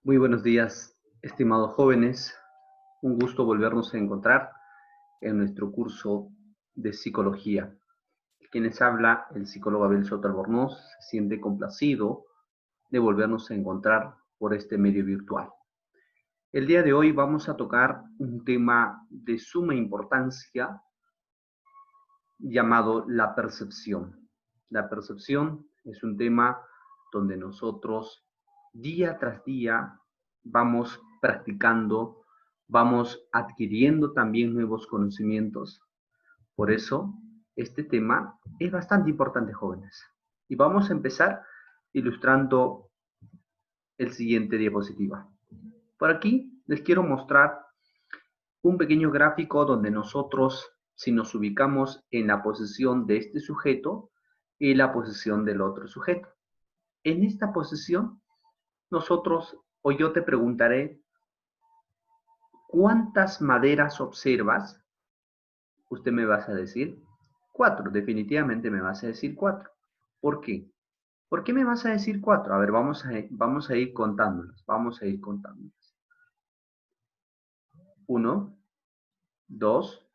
Muy buenos días, estimados jóvenes. Un gusto volvernos a encontrar en nuestro curso de psicología. Quienes habla, el psicólogo Abel Soto Albornoz, se siente complacido de volvernos a encontrar por este medio virtual. El día de hoy vamos a tocar un tema de suma importancia llamado la percepción. La percepción es un tema donde nosotros día tras día vamos practicando, vamos adquiriendo también nuevos conocimientos. Por eso, este tema es bastante importante, jóvenes. Y vamos a empezar ilustrando el siguiente diapositiva. Por aquí les quiero mostrar un pequeño gráfico donde nosotros, si nos ubicamos en la posición de este sujeto y la posición del otro sujeto. En esta posición, nosotros o yo te preguntaré, ¿cuántas maderas observas? Usted me vas a decir 4, definitivamente me vas a decir 4. ¿Por qué? ¿Por qué me vas a decir 4? A ver, vamos a ir contándolas, vamos a ir contándolas. 1, 2,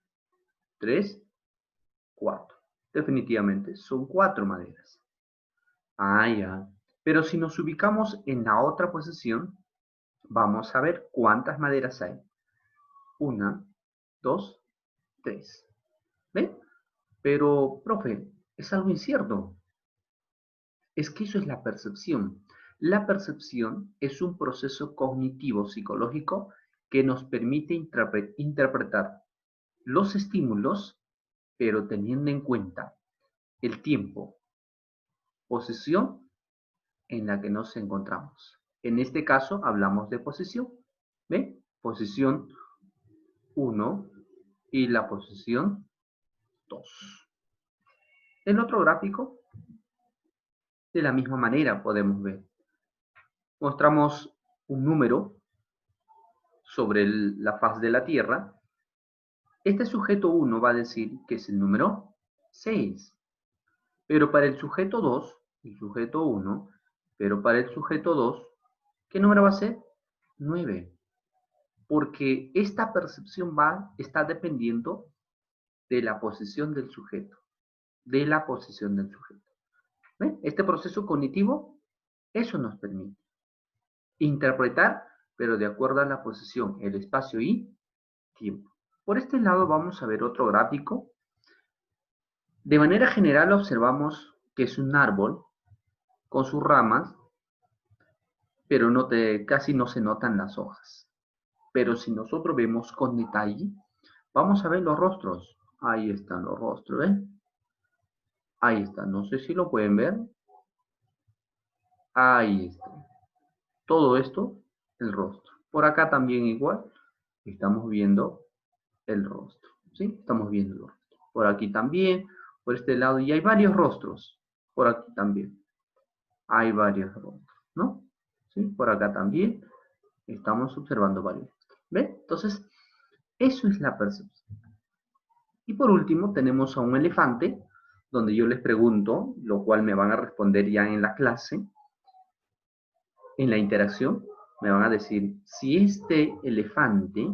3, 4. Definitivamente son 4 maderas. Ah, ya. Pero si nos ubicamos en la otra posición, vamos a ver cuántas maderas hay. 1, 2, 3. ¿Ven? Pero, profe, es algo incierto. Es que eso es la percepción. La percepción es un proceso cognitivo psicológico que nos permite interpretar los estímulos, pero teniendo en cuenta el tiempo, posición en la que nos encontramos. En este caso hablamos de posición. ¿Ve? Posición 1 y la posición 2. El otro gráfico, de la misma manera podemos ver. Mostramos un número sobre la faz de la Tierra. Este sujeto 1 va a decir que es el número 6. Pero para el sujeto 2, el sujeto 1, pero para el sujeto 2, ¿qué número va a ser? 9. Porque esta percepción está dependiendo de la posición del sujeto. De la posición del sujeto. ¿Ven? Este proceso cognitivo, eso nos permite interpretar, pero de acuerdo a la posición, el espacio y tiempo. Por este lado vamos a ver otro gráfico. De manera general observamos que es un árbol con sus ramas, pero casi no se notan las hojas. Pero si nosotros vemos con detalle, vamos a ver los rostros. Ahí están los rostros, ¿ven? Ahí está, no sé si lo pueden ver. Ahí está. Todo esto, el rostro. Por acá también igual, estamos viendo el rostro, ¿sí? Estamos viendo el rostro. Por aquí también, por este lado, y hay varios rostros. Por aquí también. Hay varios rostros, ¿no? ¿Sí? Por acá también estamos observando varios. ¿Ven? Entonces, eso es la percepción. Y por último, tenemos a un elefante, donde yo les pregunto, lo cual me van a responder ya en la clase, en la interacción, me van a decir si este elefante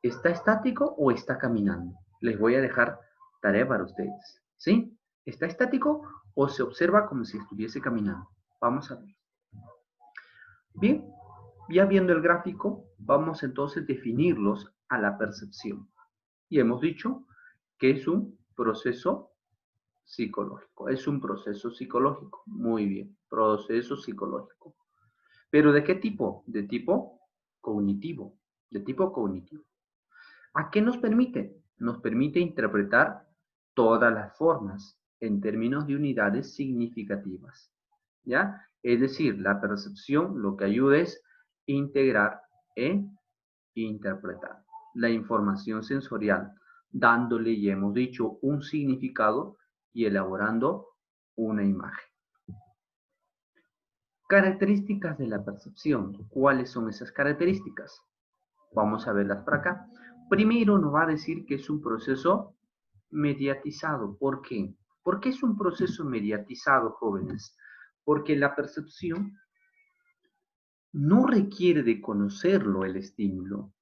está estático o está caminando. Les voy a dejar tarea para ustedes, ¿sí? ¿Está estático o se observa como si estuviese caminando? Vamos a ver. Bien, ya viendo el gráfico, vamos entonces a definirlos a la percepción. Y hemos dicho que es un proceso psicológico. Es un proceso psicológico. Muy bien, proceso psicológico. ¿Pero de qué tipo? De tipo cognitivo. De tipo cognitivo. ¿A qué nos permite? Nos permite interpretar todas las formas en términos de unidades significativas. ¿Ya? Es decir, la percepción lo que ayuda es integrar e interpretar la información sensorial, dándole, ya hemos dicho, un significado y elaborando una imagen. Características de la percepción. ¿Cuáles son esas características? Vamos a verlas por acá. Primero nos va a decir que es un proceso mediatizado. ¿Por qué? ¿Por qué es un proceso mediatizado, jóvenes? Porque la percepción no requiere de conocerlo el estímulo.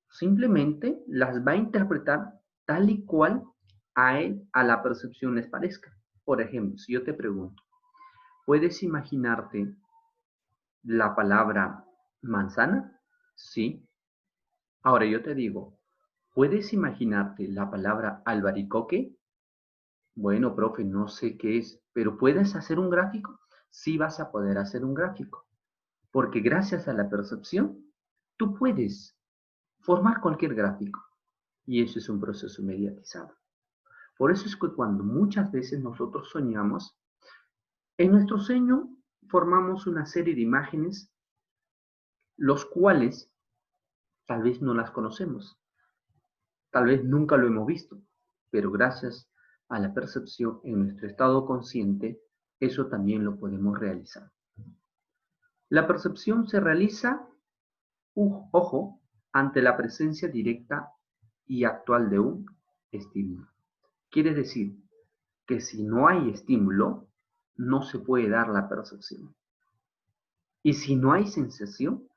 Simplemente las va a interpretar tal y cual a él, a la percepción les parezca. Por ejemplo, si yo te pregunto, ¿puedes imaginarte la palabra manzana? Sí. Ahora yo te digo, ¿puedes imaginarte la palabra albaricoque? Bueno, profe, no sé qué es, pero ¿puedes hacer un gráfico? Sí vas a poder hacer un gráfico, porque gracias a la percepción, tú puedes formar cualquier gráfico. Y eso es un proceso mediatizado. Por eso es que cuando muchas veces nosotros soñamos, en nuestro sueño formamos una serie de imágenes, los cuales tal vez no las conocemos, tal vez nunca lo hemos visto, pero gracias a la percepción en nuestro estado consciente, eso también lo podemos realizar. La percepción se realiza, ojo, ante la presencia directa y actual de un estímulo. Quiere decir que si no hay estímulo, no se puede dar la percepción. Y si no hay sensación,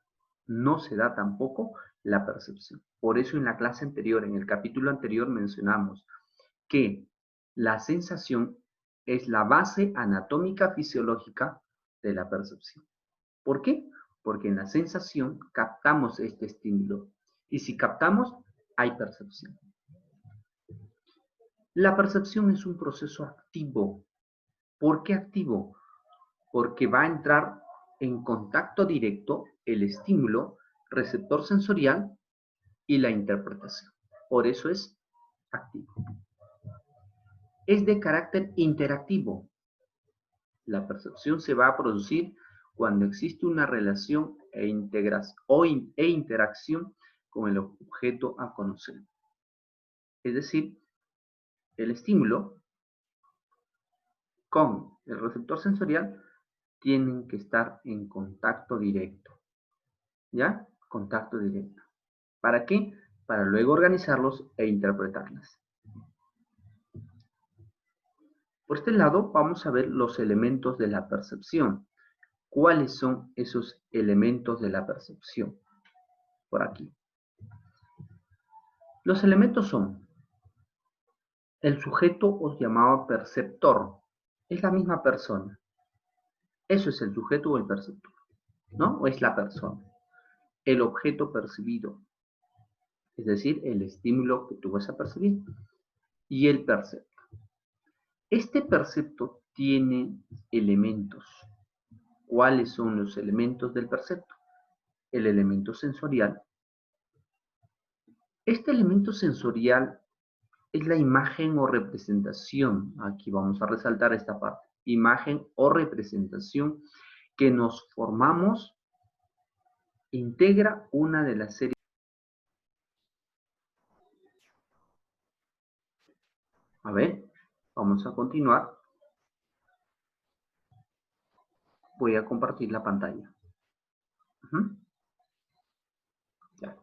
no se da tampoco la percepción. Por eso en la clase anterior, en el capítulo anterior, mencionamos que la sensación es la base anatómica fisiológica de la percepción. ¿Por qué? Porque en la sensación captamos este estímulo. Y si captamos, hay percepción. La percepción es un proceso activo. ¿Por qué activo? Porque va a entrar en contacto directo el estímulo, receptor sensorial y la interpretación. Por eso es activo. Es de carácter interactivo. La percepción se va a producir cuando existe una relación e interacción con el objeto a conocer. Es decir, el estímulo con el receptor sensorial tienen que estar en contacto directo. ¿Ya? Contacto directo. ¿Para qué? Para luego organizarlos e interpretarlas. Por este lado, vamos a ver los elementos de la percepción. ¿Cuáles son esos elementos de la percepción? Por aquí. Los elementos son el sujeto os llamaba perceptor. Es la misma persona. Eso es el sujeto o el perceptor, ¿no? O es la persona. El objeto percibido, es decir, el estímulo que tú vas a percibir. Y el perceptor. Este percepto tiene elementos. ¿Cuáles son los elementos del percepto? El elemento sensorial. Este elemento sensorial es la imagen o representación. Aquí vamos a resaltar esta parte. Imagen o representación que nos formamos, integra una de las series. A ver, vamos a continuar. Voy a compartir la pantalla. Ya.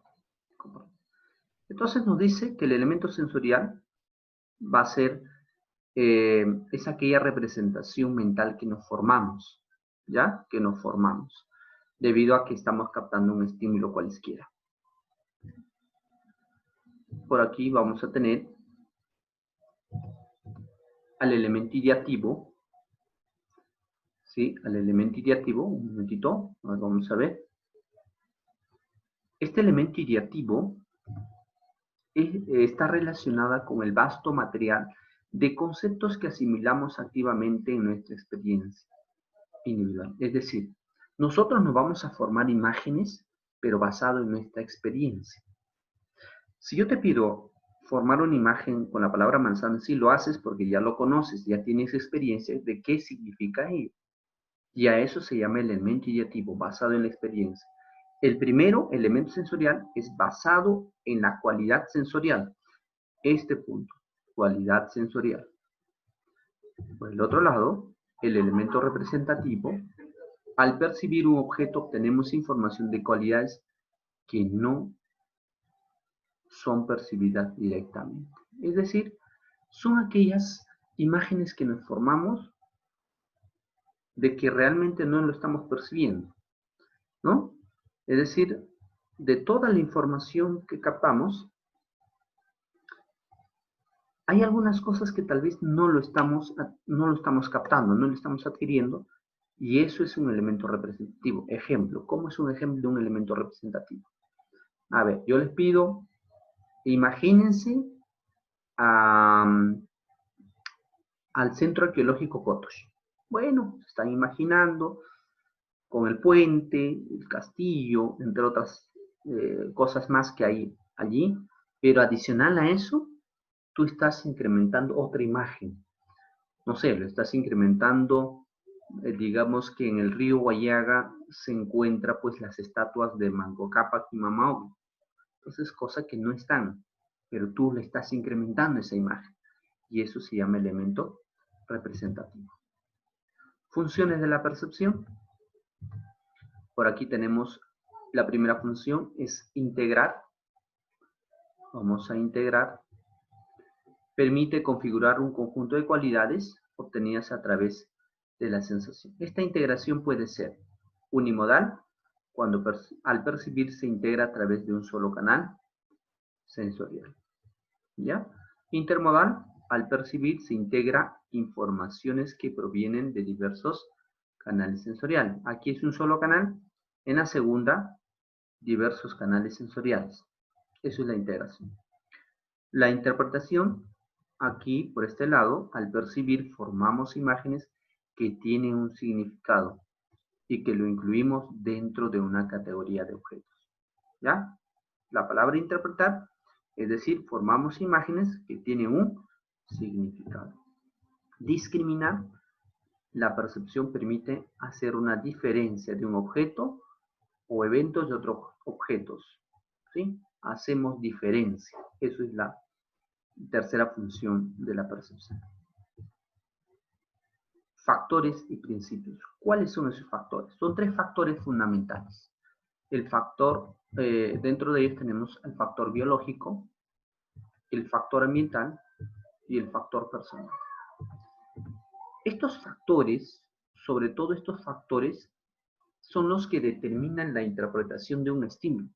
Entonces nos dice que el elemento sensorial va a ser, es aquella representación mental que nos formamos, ¿ya? Que nos formamos, debido a que estamos captando un estímulo cualesquiera. Por aquí vamos a tener al elemento ideativo, ¿sí? Al elemento ideativo, un momentito, vamos a ver. Este elemento ideativo está relacionada con el vasto material de conceptos que asimilamos activamente en nuestra experiencia individual. Es decir, nosotros nos vamos a formar imágenes, pero basado en nuestra experiencia. Si yo te pido formar una imagen con la palabra manzana, sí lo haces porque ya lo conoces, ya tienes experiencia de qué significa ello. Y a eso se llama elemento ideativo, basado en la experiencia. El primero, elemento sensorial, es basado en la cualidad sensorial. Este punto, cualidad sensorial. Por el otro lado, el elemento representativo, al percibir un objeto obtenemos información de cualidades que no son percibidas directamente. Es decir, son aquellas imágenes que nos formamos de que realmente no lo estamos percibiendo. ¿no? Es decir, de toda la información que captamos, hay algunas cosas que tal vez no lo estamos captando, no lo estamos adquiriendo, y eso es un elemento representativo. Ejemplo, ¿cómo es un ejemplo de un elemento representativo? A ver, yo les pido, imagínense al Centro Arqueológico Cotox. Bueno, se están imaginando con el puente, el castillo, entre otras cosas más que hay allí, pero adicional a eso, tú estás incrementando otra imagen. No sé, lo estás incrementando, digamos que en el río Guayaga se encuentra pues las estatuas de Manco Cápac y Mamaogui. Entonces, cosas que no están, pero tú le estás incrementando esa imagen. Y eso se llama elemento representativo. Funciones de la percepción. Por aquí tenemos la primera función, es integrar. Vamos a integrar. Permite configurar un conjunto de cualidades obtenidas a través de la sensación. Esta integración puede ser unimodal, cuando al percibir se integra a través de un solo canal sensorial. ¿Ya? Intermodal, al percibir se integra informaciones que provienen de diversos canales sensoriales. Aquí es un solo canal, en la segunda, diversos canales sensoriales. Eso es la integración. La interpretación, aquí por este lado, al percibir formamos imágenes que tienen un significado y que lo incluimos dentro de una categoría de objetos. ¿Ya? La palabra interpretar, es decir, formamos imágenes que tienen un significado. Discriminar, la percepción permite hacer una diferencia de un objeto o eventos de otros objetos. ¿Sí? Hacemos diferencia. Eso es la tercera función de la percepción. Factores y principios. ¿Cuáles son esos factores? Son tres factores fundamentales. El factor, dentro de ellos tenemos el factor biológico, el factor ambiental y el factor personal. Estos factores, sobre todo estos factores, son los que determinan la interpretación de un estímulo.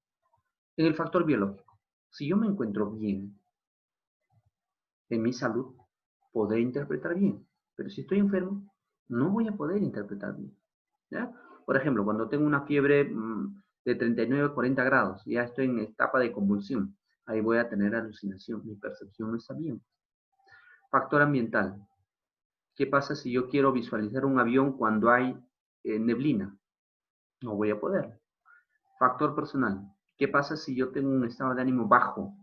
En el factor biológico, si yo me encuentro bien en mi salud, podré interpretar bien, pero si estoy enfermo, no voy a poder interpretar bien. ¿Ya? Por ejemplo, cuando tengo una fiebre de 39 a 40 grados, ya estoy en etapa de convulsión, ahí voy a tener alucinación, mi percepción no está bien. Factor ambiental. ¿Qué pasa si yo quiero visualizar un avión cuando hay neblina? No voy a poder. Factor personal. ¿Qué pasa si yo tengo un estado de ánimo bajo?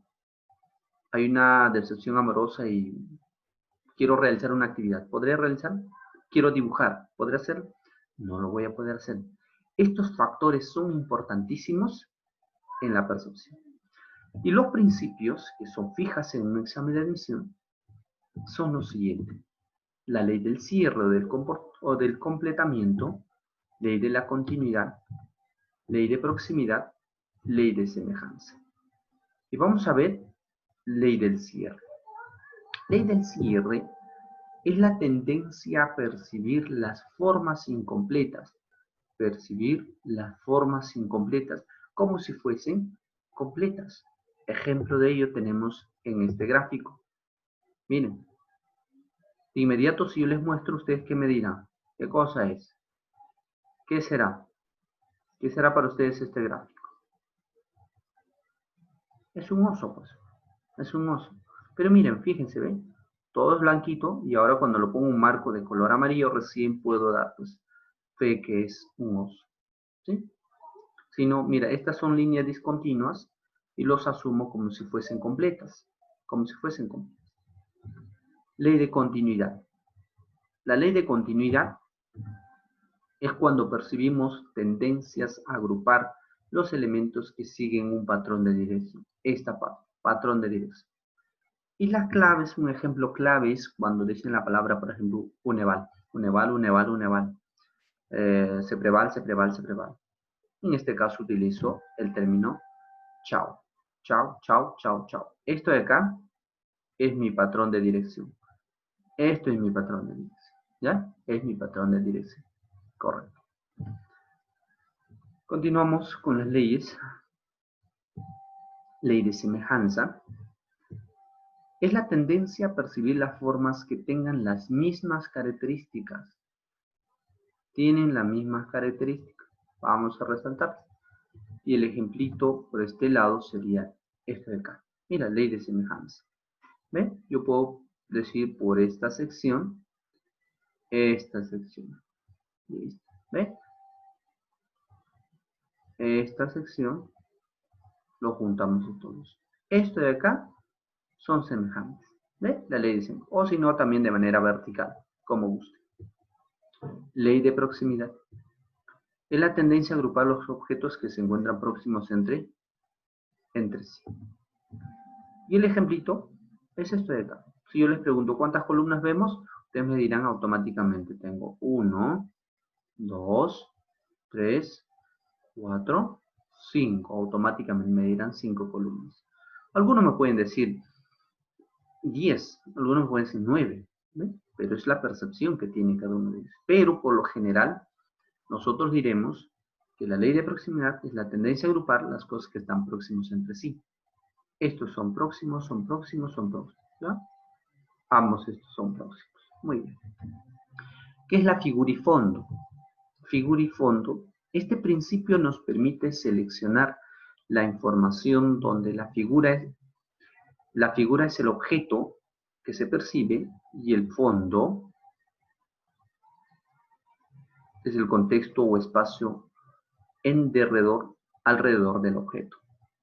Hay una decepción amorosa y quiero realizar una actividad. ¿Podré realizar? Quiero dibujar. ¿Podré hacerlo? No lo voy a poder hacer. Estos factores son importantísimos en la percepción. Y los principios que son fijas en un examen de admisión son los siguientes. La ley del cierre o del completamiento, ley de la continuidad, ley de proximidad, ley de semejanza. Y vamos a ver ley del cierre. Ley del cierre es la tendencia a percibir las formas incompletas, como si fuesen completas. Ejemplo de ello tenemos en este gráfico. Miren, de inmediato si yo les muestro, ustedes qué me dirán. ¿Qué cosa es? ¿Qué será? ¿Qué será para ustedes este gráfico? Es un oso, pues. Es un oso. Pero miren, fíjense, ¿ven? Todo es blanquito y ahora cuando lo pongo un marco de color amarillo recién puedo dar, pues, fe que es un oso. ¿Sí? Si no, mira, estas son líneas discontinuas y los asumo como si fuesen completas. Como si fuesen completas. Ley de continuidad. La ley de continuidad es cuando percibimos tendencias a agrupar los elementos que siguen un patrón de dirección. Patrón de dirección. Y la clave, un ejemplo clave es cuando dicen la palabra, por ejemplo, uneval. Uneval. Sepreval. En este caso utilizo el término chao. Chao. Esto de acá es mi patrón de dirección. Esto es mi patrón de dirección. ¿Ya? Es mi patrón de dirección. Correcto. Continuamos con las leyes. Ley de semejanza. Es la tendencia a percibir las formas que tengan las mismas características. Tienen las mismas características. Vamos a resaltar. Y el ejemplito por este lado sería este de acá. Mira, ley de semejanza. ¿Ven? Yo puedo decir por esta sección. Listo. ¿Ven? Esta sección lo juntamos todos. Esto de acá son semejantes. ¿Ves? La ley de semejanza. O si no, también de manera vertical, como guste. Ley de proximidad. Es la tendencia a agrupar los objetos que se encuentran próximos entre sí. Y el ejemplito es esto de acá. Si yo les pregunto cuántas columnas vemos, ustedes me dirán automáticamente. Tengo 1, 2, 3, 4, 5. Automáticamente me dirán 5 columnas. Algunos me pueden decir 10, algunos me pueden decir 9. ¿Ven? Pero es la percepción que tiene cada uno de ellos. Pero por lo general, nosotros diremos que la ley de proximidad es la tendencia a agrupar las cosas que están próximos entre sí. Estos son próximos, son próximos, son próximos. ¿Ya? Ambos estos son próximos. Muy bien. ¿Qué es la figura y fondo? Figura y fondo. Este principio nos permite seleccionar la información donde la figura es el objeto que se percibe y el fondo es el contexto o espacio alrededor del objeto.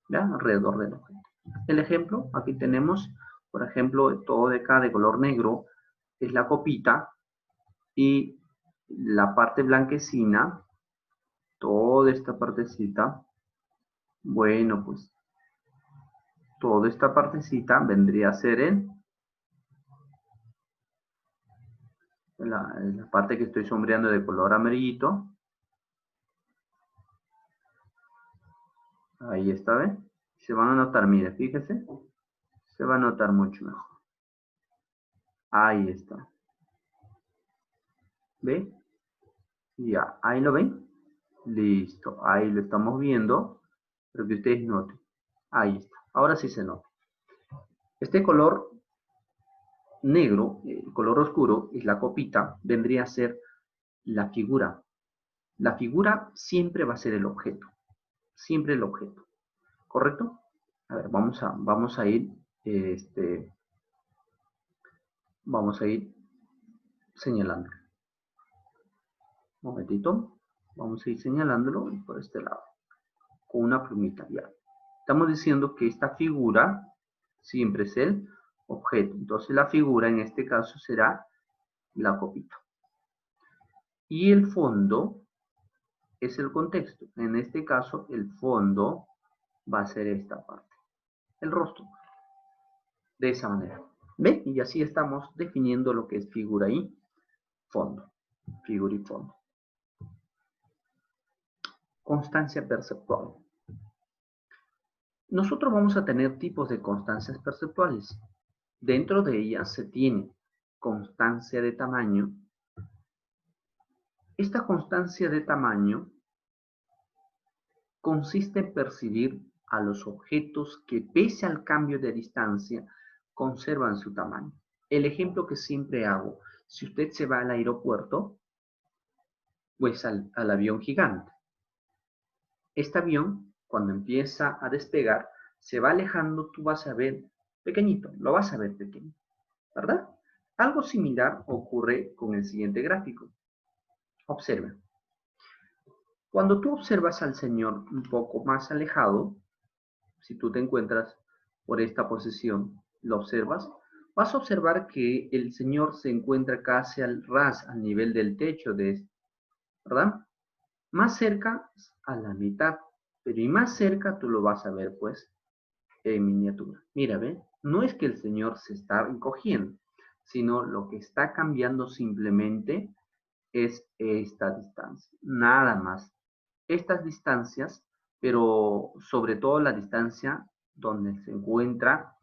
¿Ya? Alrededor del objeto. El ejemplo, aquí tenemos, por ejemplo, todo de acá de color negro es la copita y la parte blanquecina, toda esta partecita, bueno, pues toda esta partecita vendría a ser la parte que estoy sombreando de color amarillito. Ahí está, ¿ven? Se van a notar, mire, fíjese, se va a notar mucho mejor. Ahí está. ¿Ve? Ya, ahí lo ven. Listo, ahí lo estamos viendo, pero que ustedes noten. Ahí está, ahora sí se nota. Este color negro, el color oscuro, es la copita, vendría a ser la figura. La figura siempre va a ser el objeto, siempre el objeto, ¿correcto? A ver, vamos a ir señalando. Un momentito, vamos a ir señalándolo por este lado, con una plumita ya. Estamos diciendo que esta figura siempre es el objeto. Entonces la figura en este caso será la copita. Y el fondo es el contexto. En este caso el fondo va a ser esta parte, el rostro. De esa manera. ¿Ven? Y así estamos definiendo lo que es figura y fondo. Figura y fondo. Constancia perceptual. Nosotros vamos a tener tipos de constancias perceptuales. Dentro de ellas se tiene constancia de tamaño. Esta constancia de tamaño consiste en percibir a los objetos que pese al cambio de distancia conservan su tamaño. El ejemplo que siempre hago, si usted se va al aeropuerto, pues al avión gigante. Este avión, cuando empieza a despegar, se va alejando, tú vas a ver pequeñito, lo vas a ver pequeño, ¿verdad? Algo similar ocurre con el siguiente gráfico. Observa. Cuando tú observas al Señor un poco más alejado, si tú te encuentras por esta posición, lo observas, vas a observar que el Señor se encuentra casi al nivel del techo de este, ¿verdad? Más cerca a la mitad, pero y más cerca tú lo vas a ver pues en miniatura. Mira, ¿ve? No es que el Señor se está encogiendo, sino lo que está cambiando simplemente es esta distancia, nada más. Estas distancias, pero sobre todo la distancia donde se encuentra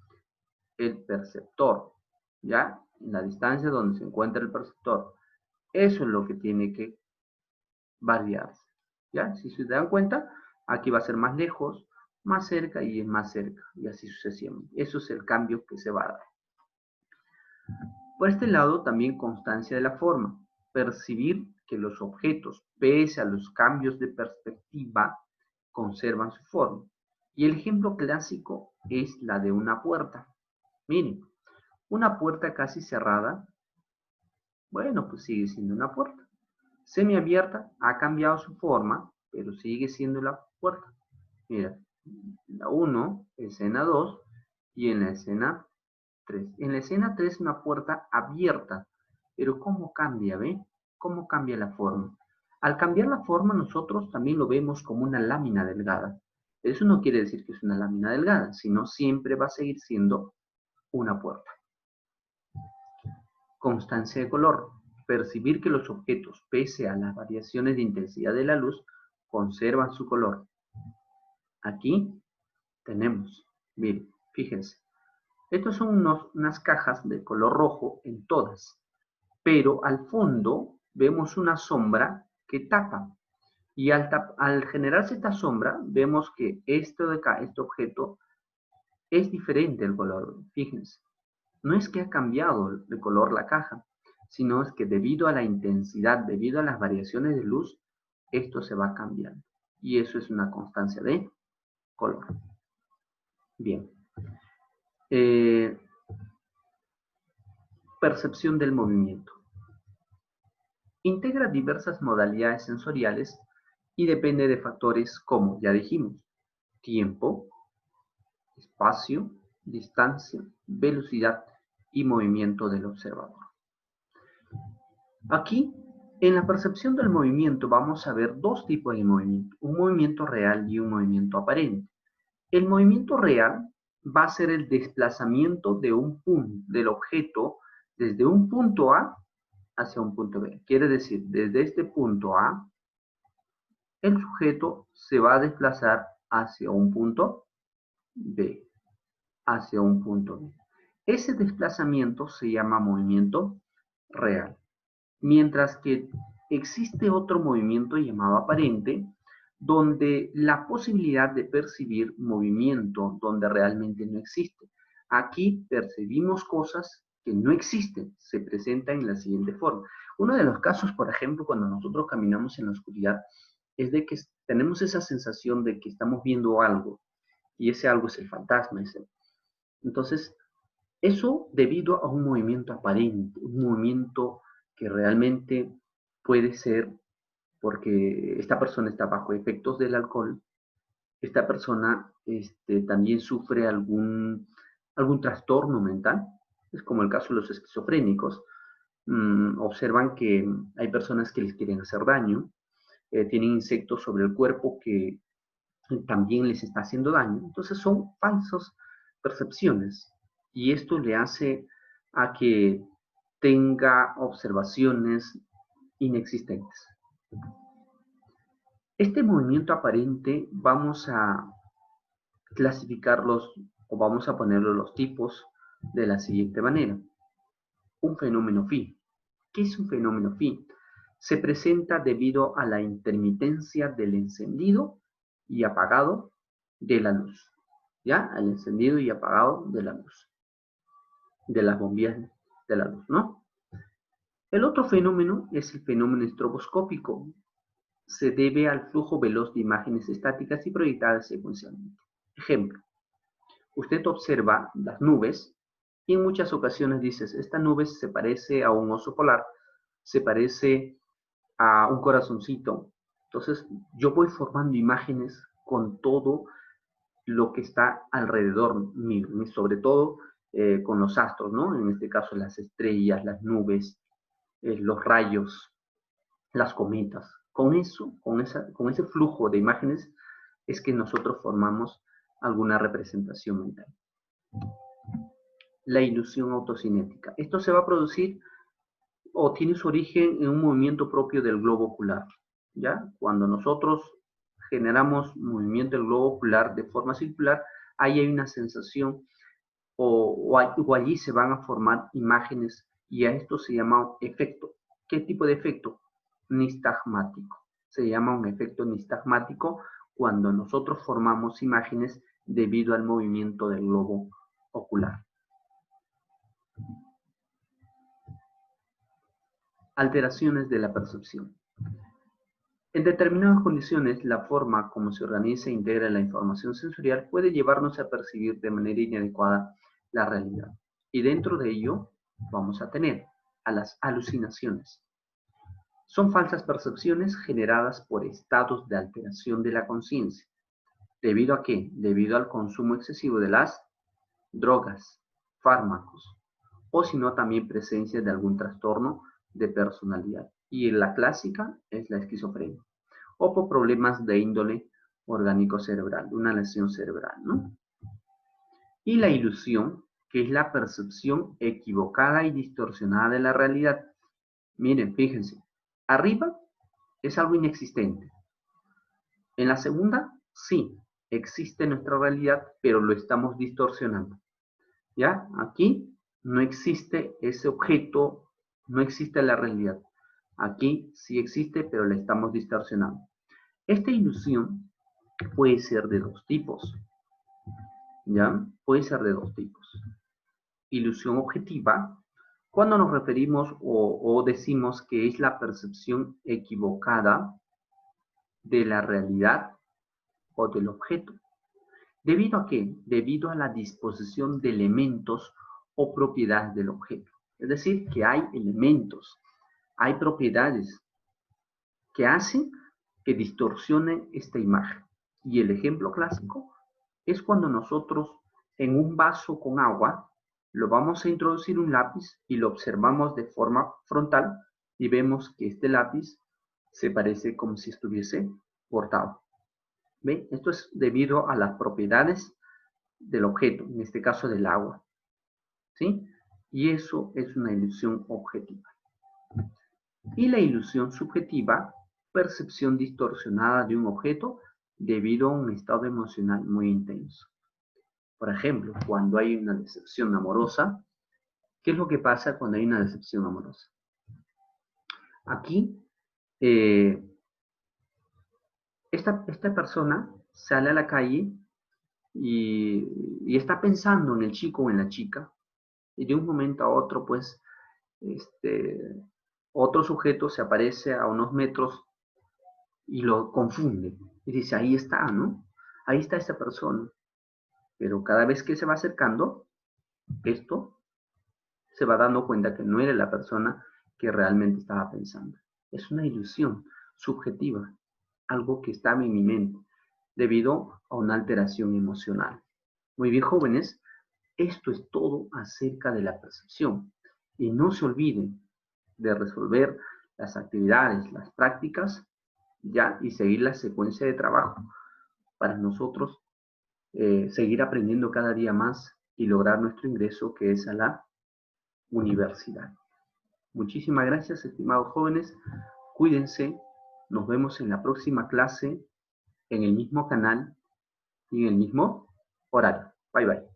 el perceptor, ¿ya? En la distancia donde se encuentra el perceptor. Eso es lo que tiene que variarse. ¿Ya? Si se dan cuenta, aquí va a ser más lejos, más cerca y más cerca, y así sucesivamente. Eso es el cambio que se va a dar. Por este lado, también constancia de la forma. Percibir que los objetos, pese a los cambios de perspectiva, conservan su forma. Y el ejemplo clásico es la de una puerta. Miren, una puerta casi cerrada, bueno, pues sigue siendo una puerta. Semiabierta ha cambiado su forma, pero sigue siendo la puerta. Mira, la 1, escena 2 y en la escena 3. En la escena 3 una puerta abierta, pero ¿cómo cambia, ve? ¿Cómo cambia la forma? Al cambiar la forma nosotros también lo vemos como una lámina delgada. Eso no quiere decir que es una lámina delgada, sino siempre va a seguir siendo una puerta. Constancia de color. Percibir que los objetos, pese a las variaciones de intensidad de la luz, conservan su color. Aquí tenemos, miren, fíjense, estos son unas cajas de color rojo en todas, pero al fondo vemos una sombra que tapa. Y al generarse esta sombra, vemos que esto de acá, este objeto, es diferente el color. Fíjense, no es que ha cambiado de color la caja, sino es que debido a la intensidad, debido a las variaciones de luz, esto se va cambiando. Y eso es una constancia de color. Bien. Percepción del movimiento. Integra diversas modalidades sensoriales y depende de factores como, ya dijimos, tiempo, espacio, distancia, velocidad y movimiento del observador. Aquí, en la percepción del movimiento, vamos a ver dos tipos de movimiento, un movimiento real y un movimiento aparente. El movimiento real va a ser el desplazamiento de un punto, del objeto, desde un punto A hacia un punto B. Quiere decir, desde este punto A, el sujeto se va a desplazar hacia un punto B, hacia un punto B. Ese desplazamiento se llama movimiento real. Mientras que existe otro movimiento llamado aparente, donde la posibilidad de percibir movimiento donde realmente no existe. Aquí percibimos cosas que no existen, se presentan en la siguiente forma. Uno de los casos, por ejemplo, cuando nosotros caminamos en la oscuridad, es de que tenemos esa sensación de que estamos viendo algo, y ese algo es el fantasma. Entonces, eso debido a un movimiento aparente, un movimiento que realmente puede ser porque esta persona está bajo efectos del alcohol, esta persona también sufre algún trastorno mental, es como el caso de los esquizofrénicos. Observan que hay personas que les quieren hacer daño, tienen insectos sobre el cuerpo que también les está haciendo daño. Entonces son falsas percepciones y esto le hace a que tenga observaciones inexistentes. Este movimiento aparente vamos a clasificarlos o vamos a ponerlo los tipos de la siguiente manera. Un fenómeno phi. ¿Qué es un fenómeno phi? Se presenta debido a la intermitencia del encendido y apagado de la luz. ¿Ya? El encendido y apagado de la luz. De las bombillas de la luz, ¿no? El otro fenómeno es el fenómeno estroboscópico. Se debe al flujo veloz de imágenes estáticas y proyectadas secuencialmente. Ejemplo, usted observa las nubes y en muchas ocasiones dices, esta nube se parece a un oso polar, se parece a un corazoncito. Entonces, yo voy formando imágenes con todo lo que está alrededor mío, sobre todo con los astros, ¿no? En este caso, las estrellas, las nubes, los rayos, las cometas. Con eso, con ese flujo de imágenes, es que nosotros formamos alguna representación mental. La ilusión autocinética. Esto se va a producir o tiene su origen en un movimiento propio del globo ocular. ¿Ya? Cuando nosotros generamos movimiento del globo ocular de forma circular, ahí hay una sensación o allí se van a formar imágenes y a esto se llama efecto. ¿Qué tipo de efecto? Nistagmático. Se llama un efecto nistagmático cuando nosotros formamos imágenes debido al movimiento del globo ocular. Alteraciones de la percepción. En determinadas condiciones, la forma como se organiza e integra la información sensorial puede llevarnos a percibir de manera inadecuada la realidad. Y dentro de ello vamos a tener a las alucinaciones. Son falsas percepciones generadas por estados de alteración de la conciencia. ¿Debido a qué? Debido al consumo excesivo de las drogas, fármacos, o si no también presencia de algún trastorno de personalidad. Y la clásica es la esquizofrenia. O por problemas de índole orgánico cerebral, una lesión cerebral, ¿no? Y la ilusión, que es la percepción equivocada y distorsionada de la realidad. Miren, fíjense, arriba es algo inexistente. En la segunda, sí, existe nuestra realidad, pero lo estamos distorsionando. ¿Ya? Aquí no existe ese objeto, no existe la realidad. Aquí sí existe, pero la estamos distorsionando. Esta ilusión puede ser de dos tipos. ¿Ya? Puede ser de dos tipos. Ilusión objetiva, cuando nos referimos o decimos que es la percepción equivocada de la realidad o del objeto. ¿Debido a qué? Debido a la disposición de elementos o propiedades del objeto. Es decir, que hay elementos, hay propiedades que hacen que distorsione esta imagen. Y el ejemplo clásico es cuando nosotros en un vaso con agua lo vamos a introducir un lápiz y lo observamos de forma frontal y vemos que este lápiz se parece como si estuviese cortado. ¿Ve? Esto es debido a las propiedades del objeto, en este caso del agua. ¿Sí? Y eso es una ilusión objetiva. Y la ilusión subjetiva, percepción distorsionada de un objeto debido a un estado emocional muy intenso. Por ejemplo, cuando hay una decepción amorosa, ¿qué es lo que pasa cuando hay una decepción amorosa? Aquí, esta persona sale a la calle y está pensando en el chico o en la chica, y de un momento a otro, pues, otro sujeto se aparece a unos metros y lo confunde. Y dice, ahí está, ¿no? Ahí está esa persona. Pero cada vez que se va acercando, esto se va dando cuenta que no era la persona que realmente estaba pensando. Es una ilusión subjetiva, algo que estaba en mi mente, debido a una alteración emocional. Muy bien, jóvenes, esto es todo acerca de la percepción. Y no se olviden de resolver las actividades, las prácticas, ya, y seguir la secuencia de trabajo para nosotros seguir aprendiendo cada día más y lograr nuestro ingreso, que es a la universidad. Muchísimas gracias, estimados jóvenes. Cuídense. Nos vemos en la próxima clase, en el mismo canal y en el mismo horario. Bye, bye.